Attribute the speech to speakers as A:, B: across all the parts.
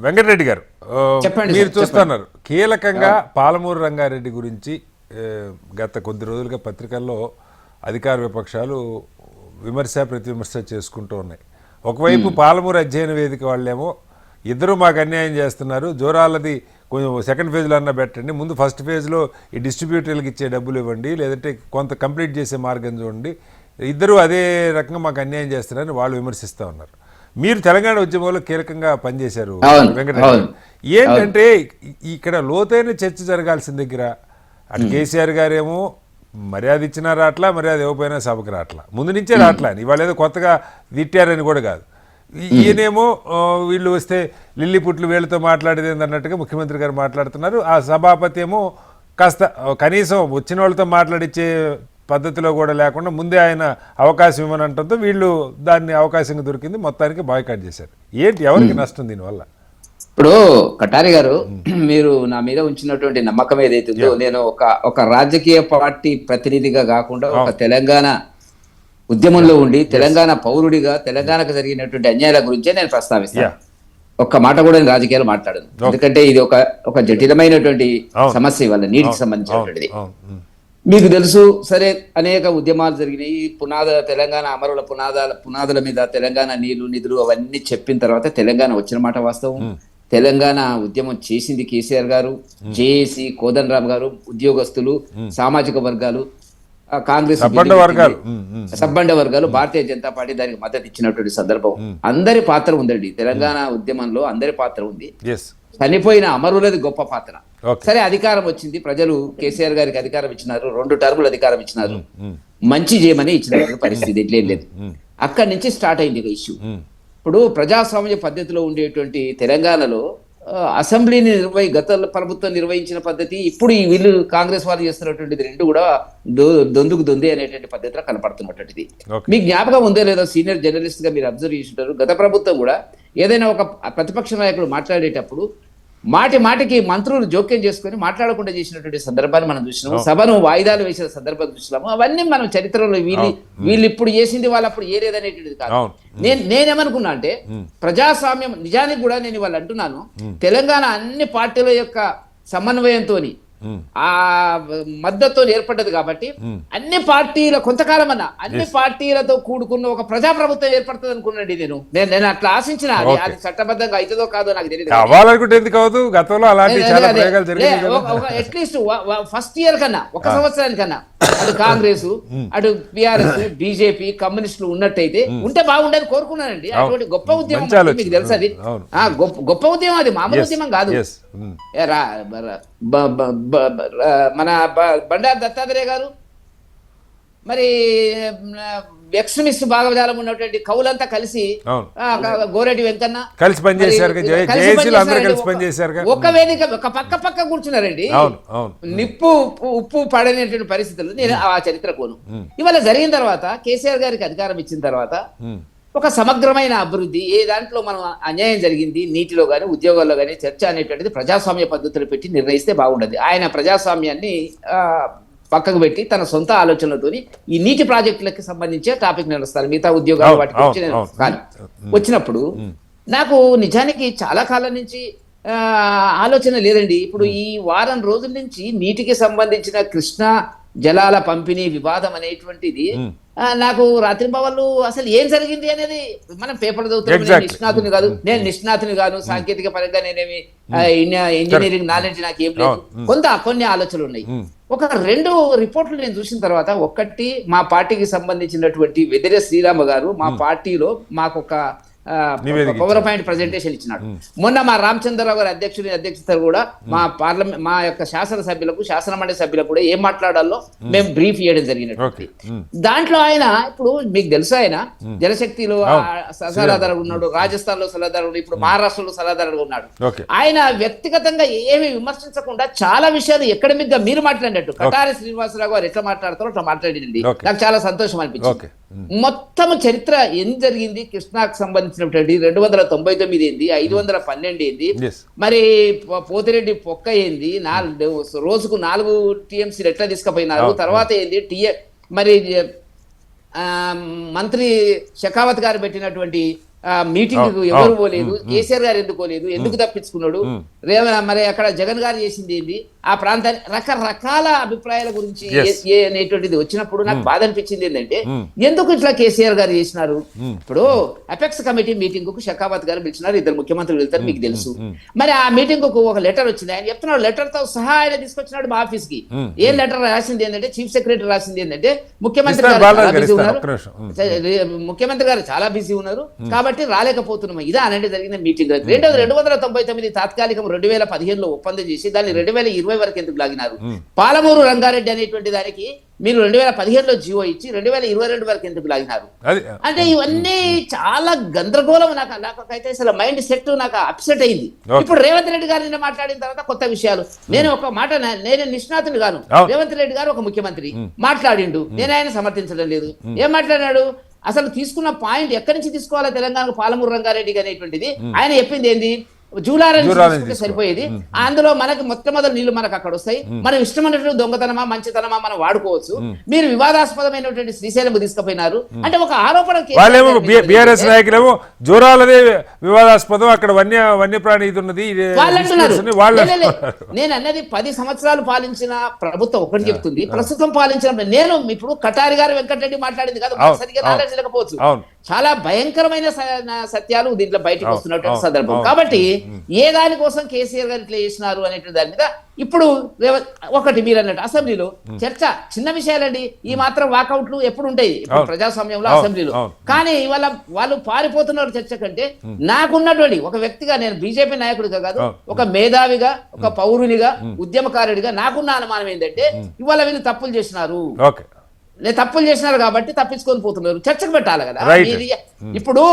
A: వెంకటరెడ్డి గారు,
B: చెప్పండి
A: మీరు
B: సార్,
A: చూస్తున్నారు కీలకంగా పాలమూరు రంగారెడ్డి గురించి గత కొద్ది రోజులుగా పత్రికల్లో అధికార విపక్షాలు విమర్శ ప్రతివిమర్శ చేసుకుంటూ ఉన్నాయి. ఒకవైపు పాలమూరు అధ్యయన వేదిక వాళ్ళేమో ఇద్దరు మాకు అన్యాయం చేస్తున్నారు, జోరాలది కొంచెం సెకండ్ ఫేజ్లో అన్నా పెట్టండి, ముందు ఫస్ట్ ఫేజ్లో ఈ డిస్ట్రిబ్యూటర్లకు ఇచ్చే డబ్బులు ఇవ్వండి, లేదంటే కొంత కంప్లీట్ చేసే మార్గం చూడండి, ఇద్దరు అదే రకంగా మాకు అన్యాయం చేస్తున్నారని వాళ్ళు విమర్శిస్తూ ఉన్నారు. మీరు తెలంగాణ ఉద్యమంలో కీలకంగా పనిచేశారు వెంకటరెడ్డి. ఏంటంటే ఇక్కడ లోతైన చర్చ జరగాల్సిన దగ్గర అటు కేసీఆర్ గారేమో మర్యాద ఇచ్చినా రాట్లా, మర్యాద ఇవ్వకపోయినా సభకు రాట్లా, ముందు నుంచే రాట్లా అని, ఇవాళ ఏదో కొత్తగా తిట్టారని కూడా కాదు. ఈయనేమో వీళ్ళు వస్తే లిల్లీ పుట్లు వీళ్ళతో మాట్లాడేది అన్నట్టుగా ముఖ్యమంత్రి గారు మాట్లాడుతున్నారు. ఆ సభాపతి ఏమో కాస్త కనీసం వచ్చిన వాళ్ళతో మాట్లాడించే పద్ధతిలో కూడా లేకుండా ముందే ఆయన అవకాశం ఇవ్వనంటంతో వీళ్ళు దాన్ని అవకాశంగా దొరికింది మొత్తానికి బాయ్కాట్ చేశారు. ఏంటి ఎవరికి నష్టం దీనివల్ల?
B: ఇప్పుడు కటారి గారు, మీరు నా మీద ఉంచినటువంటి నమ్మకం ఏదైతుందో, నేను ఒక రాజకీయ పార్టీ ప్రతినిధిగా కాకుండా ఒక తెలంగాణ ఉద్యమంలో ఉండి తెలంగాణ పౌరుడిగా తెలంగాణకు జరిగినటువంటి అన్యాయాల గురించే నేను ప్రస్తావిస్తాను. ఒక్క మాట కూడా నేను రాజకీయాలు మాట్లాడను, ఎందుకంటే ఇది ఒక జటిలమైనటువంటి సమస్య వల్ల నీటికి సంబంధించినటువంటిది. మీకు తెలుసు, సరే, అనేక ఉద్యమాలు జరిగినాయి. తెలంగాణ అమరుల పునాదుల మీద తెలంగాణ నీళ్లు నిధులు అవన్నీ చెప్పిన తర్వాత తెలంగాణ వచ్చిన మాట వాస్తవం. తెలంగాణ ఉద్యమం చేసింది కేసీఆర్ గారు, జేఏసీ, కోదండరామ్ గారు, ఉద్యోగస్తులు, సామాజిక వర్గాలు, కాంగ్రెస్ సబ్బండ వర్గాలు, భారతీయ జనతా పార్టీ దానికి మద్దతు ఇచ్చినటువంటి సందర్భం. అందరి పాత్ర ఉందండి తెలంగాణ ఉద్యమంలో, అందరి పాత్ర ఉంది. చనిపోయిన అమరులది గొప్ప పాత్ర. సరే, అధికారం వచ్చింది, ప్రజలు కేసీఆర్ గారికి అధికారం ఇచ్చినారు, 2 టర్ములు అధికారం ఇచ్చినారు, మంచి చేయమని ఇచ్చినటువంటి పరిస్థితి ఇట్లేం లేదు. అక్కడి నుంచి స్టార్ట్ అయింది ఇష్యూ. ఇప్పుడు ప్రజాస్వామ్య పద్ధతిలో ఉండేటువంటి తెలంగాణలో అసెంబ్లీని గత ప్రభుత్వం నిర్వహించిన పద్ధతి, ఇప్పుడు ఈ వీళ్ళు కాంగ్రెస్ వాళ్ళు చేస్తున్నటువంటిది రెండు కూడా దొందుకు దొందే అనేటువంటి పద్ధతిలో కనపడుతున్నటువంటిది. మీకు జ్ఞాపకం ఉందో లేదో, సీనియర్ జర్నలిస్ట్ గా మీరు అబ్జర్వ్ చేస్తుంటారు, గత ప్రభుత్వం కూడా ఏదైనా ఒక ప్రతిపక్ష నాయకుడు మాట్లాడేటప్పుడు మాటికి మంత్రులు జోక్యం చేసుకుని మాట్లాడకుండా చేసినటువంటి సందర్భాన్ని మనం చూసినాము. సభను వాయిదాలు వేసిన సందర్భం చూసినాము. అవన్నీ మనం చరిత్రలో వీళ్ళు ఇప్పుడు చేసింది వాళ్ళు అప్పుడు ఏలేదనేటువంటిది కాదు. నేనేమనుకున్నా అంటే, ప్రజాస్వామ్యం నిజానికి కూడా నేను ఇవాళ అంటున్నాను, తెలంగాణ అన్ని పార్టీల యొక్క సమన్వయంతో ఆ మద్దతుతో ఏర్పడ్డది కాబట్టి అన్ని పార్టీల కొంతకాలం అన్న అన్ని పార్టీలతో కూడుకున్న ఒక ప్రజాప్రభుత్వం ఏర్పడుతుంది అనుకున్నాండి. నేను అట్లా ఆశించిన, అది చట్టబద్ధంగా అవుతుందో కాదో నాకు తెలియదు. అట్లీస్ట్ ఫస్ట్ ఇయర్ కన్నా, ఒక సంవత్సరానికన్నా అటు కాంగ్రెస్, అటు టిఆర్ఎస్, బీజేపీ, కమ్యూనిస్టులు ఉన్నట్టయితే ఉంటే బాగుండని కోరుకున్నానండి. అటువంటి గొప్ప ఉద్యమం మీకు తెలుసు, అది గొప్ప ఉద్యమం, అది మామూలు ఉద్యమం కాదు. మన బండారు దత్తాత్రేయ గారు, మరి ఎక్స్ట్రీమిస్ట్ భాగజాలం ఉన్నటువంటి కవులంతా కలిసి, గోరెడ్డి వెంకన్న కలిసి పనిచేశారు, ఒక వేదిక ఒక పక్క కూర్చున్నారండి. నిప్పు ఉప్పు పడనేటువంటి పరిస్థితులు నేను ఆ చరిత్ర కోను. ఇవాళ జరిగిన తర్వాత కేసీఆర్ గారికి అధికారం ఇచ్చిన తర్వాత ఒక సమగ్రమైన అభివృద్ధి, ఏ దాంట్లో మనం అన్యాయం జరిగింది నీటిలో కానీ ఉద్యోగాల్లో కానీ చర్చ అనేటువంటిది ప్రజాస్వామ్య పద్ధతులు పెట్టి నిర్ణయిస్తే బాగుండదు. ఆయన ప్రజాస్వామ్యాన్ని పక్కకు పెట్టి తన సొంత ఆలోచనలతోని ఈ నీటి ప్రాజెక్టులకి సంబంధించే టాపిక్ నడుస్తారు, మిగతా ఉద్యోగాలు వాటి గురించి నేను కానీ వచ్చినప్పుడు నాకు నిజానికి చాలా కాలం నుంచి ఆలోచన లేదండి. ఇప్పుడు ఈ వారం రోజుల నుంచి నీటికి సంబంధించిన కృష్ణా జలాల పంపిణీ వివాదం అనేటువంటిది నాకు రాత్రింబవళ్ళు అసలు ఏం జరిగింది అనేది మనం పేపర్ చదువుతాం. నేను నిష్ణాతుని కాదు, సాంకేతిక పరంగా నేనేమి ఇంజనీరింగ్ నాలెడ్జ్ నాకు ఏం లేదు, కొన్ని ఆలోచనలు ఉన్నాయి. ఒక 2 రిపోర్ట్లు నేను చూసిన తర్వాత, ఒకటి మా పార్టీకి సంబంధించినటువంటి వెదిరే శ్రీరామ గారు మా పార్టీలో మాకు ఒక పవర్ పాయింట్ ప్రెజెంటేషన్ ఇచ్చినాడు. మొన్న మా రామచంద్రరావు గారి అధ్యక్షత కూడా మా యొక్క శాసనసభ్యులకు, శాసనమండలి సభ్యులకు కూడా ఏం మాట్లాడాలో మేము బ్రీఫ్ చేయడం జరిగినట్టు. దాంట్లో ఆయన, ఇప్పుడు మీకు తెలుసు, ఆయన జలశక్తిలో సలహాదారుడు ఉన్నాడు, రాజస్థాన్ లో సలహాదారుడు, ఇప్పుడు మహారాష్ట్రలో సలహాదారుడు ఉన్నాడు. ఆయన వ్యక్తిగతంగా ఏమి విమర్శించకుండా చాలా విషయాలు ఎకడమిక్ గా మీరు మాట్లాడినట్టు కటారి శ్రీనివాసరావు గారు ఎట్లా మాట్లాడతారో అట్లా మాట్లాడింది. నాకు చాలా సంతోషం అనిపించింది. మొత్తం చరిత్ర ఏం జరిగింది, కృష్ణాకు సంబంధించినటువంటి 299 ఏంది, 512 ఏంది, మరి పోతిరెడ్డి పొక్క ఏంది, రోజుకు 4 TMC ఎట్లా తీసుకుపోయినారు, తర్వాత ఏంది మరి మంత్రి షెకావత్ గారు పెట్టినటువంటి మీటింగ్ ఎవరు పోలేదు, కేసీఆర్ గారు ఎందుకు పోలేదు, ఎందుకు తప్పించుకున్నాడు, మరి అక్కడ జగన్ గారు చేసింది ఏంది, ఆ ప్రాంతాన్ని రకరకాల అభిప్రాయాల గురించి అనేటువంటిది వచ్చినప్పుడు నాకు బాధ అనిపించింది ఏంటంటే ఎందుకు ఇట్లా కేసీఆర్ గారు చేసినారు. ఇప్పుడు అపెక్స్ కమిటీ మీటింగ్ కు షెకావత్ గారు పిలిచినారు, ఇద్దరు ముఖ్యమంత్రులు వెళ్తారు, మీకు తెలుసు. మరి ఆ మీటింగ్ కు ఒక లెటర్ వచ్చింది, ఆయన చెప్తున్నాడు లెటర్ తో సహా ఆయన తీసుకొచ్చినాడు మా ఆఫీస్ కి. ఏం లెటర్ రాసింది ఏంటంటే, చీఫ్ సెక్రటరీ రాసింది ఏంటంటే, ముఖ్యమంత్రి గారు చాలా బిజీ ఉన్నారు, ముఖ్యమంత్రి గారు చాలా బిజీ ఉన్నారు కాబట్టి రాలేకపోతున్నాం, ఇదా అనేది జరిగిన మీటింగ్. 299 తాత్కాలికం 2015లో ఒప్పందం చేసి దాన్ని 2020 వరకు ఎందుకు లాగినారు. పాలమూరు రంగారెడ్డి అనేటువంటి దానికి మీరు 2015లో జీవో ఇచ్చి 2022 వరకు ఎందుకు లాగినారు. అంటే ఇవన్నీ చాలా గందరగోళం. నాకైతే అసలు మైండ్ సెట్ నాకు అప్సెట్ అయింది. ఇప్పుడు రేవంత్ రెడ్డి గారు నిన్న మాట్లాడిన తర్వాత కొత్త విషయాలు. నేను ఒక మాట, నేను నిష్ణాతుని గాను, రేవంత్ రెడ్డి గారు ఒక ముఖ్యమంత్రి మాట్లాడిండు, నేను ఆయన సమర్థించడం లేదు. ఏం మాట్లాడాడు, అసలు తీసుకున్న పాయింట్ ఎక్కడి నుంచి తీసుకోవాలో తెలంగాణకు పాలమూరు రంగారెడ్డికి అనేటువంటిది ఆయన చెప్పింది ఏంది, జూరాలని సరిపోయేది, అందులో మనకి మొట్టమొదటి నీళ్లు మనకు అక్కడ వస్తాయి, మనం ఇష్టమైనటువంటి దొంగతనమా మంచితనమా మనం వాడుకోవచ్చు. మీరు వివాదాస్పదమైనటువంటి శ్రీశైలం తీసుకుపోయినారు అంటే ఒక ఆరోపణ.
A: బీఆర్ఎస్ నాయకులేమో జూరాలదే వివాదాస్పదం, అక్కడ వన్యప్రాణి ఇది ఉన్నది
B: వాళ్ళు అంటున్నారు. నేను అన్నది 10 సంవత్సరాలు పాలించిన ప్రభుత్వం ఒకటి చెప్తుంది, ప్రస్తుతం పాలించిన నేను ఇప్పుడు కటారి గారు వెంకటరెడ్డి మాట్లాడింది కదా, సరిగ్గా నాలెడ్జ్ లేకపోవచ్చు, చాలా భయంకరమైన సత్యాలు దీంట్లో బయటకు వస్తున్నటువంటి సందర్భం. కాబట్టి ఏ దానికోసం కేసీఆర్ గారు ఇట్లా చేసినారు అనేటువంటి దాని మీద ఇప్పుడు ఒకటి మీరు అన్నట్టు అసెంబ్లీలో చర్చ చిన్న విషయాలండి, ఈ మాత్రం వాకౌట్లు ఎప్పుడు ఉంటాయి ప్రజాస్వామ్యంలో అసెంబ్లీలో. కానీ ఇవాళ వాళ్ళు పారిపోతున్నారు చర్చ కంటే. నాకున్నటువంటి ఒక వ్యక్తిగా, నేను బీజేపీ నాయకుడిగా కాదు, ఒక మేధావిగా, ఒక పౌరునిగా, ఉద్యమకారుడిగా నాకున్న అనుమానం ఏంటంటే ఇవాళ వీళ్ళు తప్పులు చేసినారు, తప్పులు చేసినారు కాబట్టి తప్పించుకొని పోతున్నారు, చర్చకు పెట్టాలి కదా. ఇప్పుడు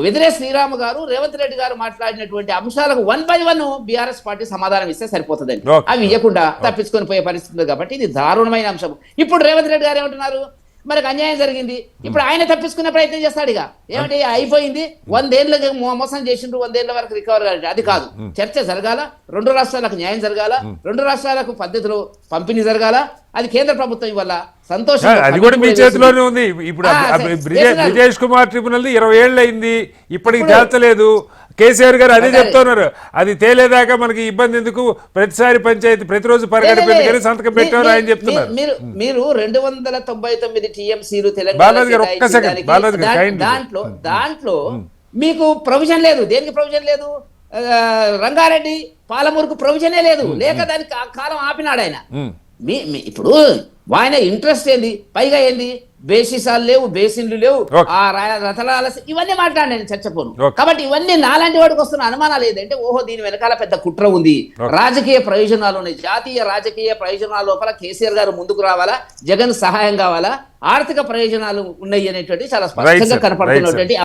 B: వెదిరే శ్రీరామ్ గారు, రేవంత్ రెడ్డి గారు మాట్లాడినటువంటి అంశాలకు 1 by 1 బీఆర్ఎస్ పార్టీ సమాధానం ఇస్తే సరిపోతుందండి. అవి ఇవ్వకుండా తప్పించుకొని పోయే పరిస్థితి కాబట్టి ఇది దారుణమైన అంశం. ఇప్పుడు రేవంత్ రెడ్డి గారు ఏమంటున్నారు, మనకు అన్యాయం జరిగింది, ఇప్పుడు ఆయన తప్పించుకునే ప్రయత్నం చేస్తాడు. ఇక ఏమంటే అయిపోయింది, 100 ఏళ్ళకి మోసం చేసిండ్రు, 100 ఏళ్ళ వరకు రికవర్ కాదు. అది కాదు, చర్చ జరగాల, 2 రాష్ట్రాలకు న్యాయం జరగాల, 2 రాష్ట్రాలకు పద్ధతిలో పంపిణీ జరగాల. అది కేంద్ర ప్రభుత్వం వల్ల సంతోషం,
A: అది కూడా మీ చేతిలోనే ఉంది. ఇప్పుడు బ్రిజేష్ కుమార్ ట్రిబ్యునల్ 20 ఏళ్ళు అయింది, ఇప్పటికి తేల్చలేదు. కేసీఆర్ గారు అదే చెప్తున్నారు, అది తేలేదాకా మనకి ఇబ్బంది ఎందుకు, ప్రతిసారి పంచాయతీ ప్రతిరోజు పరిగెడపెట్టి కానీ సంతకం పెట్టారు ఆయన చెప్తున్నారు.
B: మీరు 299 టీఎంసీలు దాంట్లో మీకు ప్రొవిజన్ లేదు. దేనికి ప్రొవిజన్ లేదు? రంగారెడ్డి పాలమూరుకు ప్రొవిజనే లేదు, లేక దానికి కాలం ఆపినాడు ఆయన. ఇప్పుడు ఆయన ఇంట్రెస్ట్ ఏంది, పైగా ఏంది, బేసిసాలు లేవు, బేసిన్లు లేవు, ఆ రథాల ఇవన్నీ మాట్లాడాను చర్చపోను. కాబట్టి ఇవన్నీ నాలాంటి వాడికి వస్తున్న అనుమానాలు ఏంటంటే, ఓహో దీని వెనకాల పెద్ద కుట్ర ఉంది, రాజకీయ ప్రయోజనాలు ఉన్నాయి, జాతీయ రాజకీయ ప్రయోజనాల లోపల కేసీఆర్ గారు ముందుకు రావాలా, జగన్ సహాయం కావాలా, ఆర్థిక ప్రయోజనాలు ఉన్నాయి అనేటువంటి చాలా స్పష్టంగా కనపడుతున్నటువంటి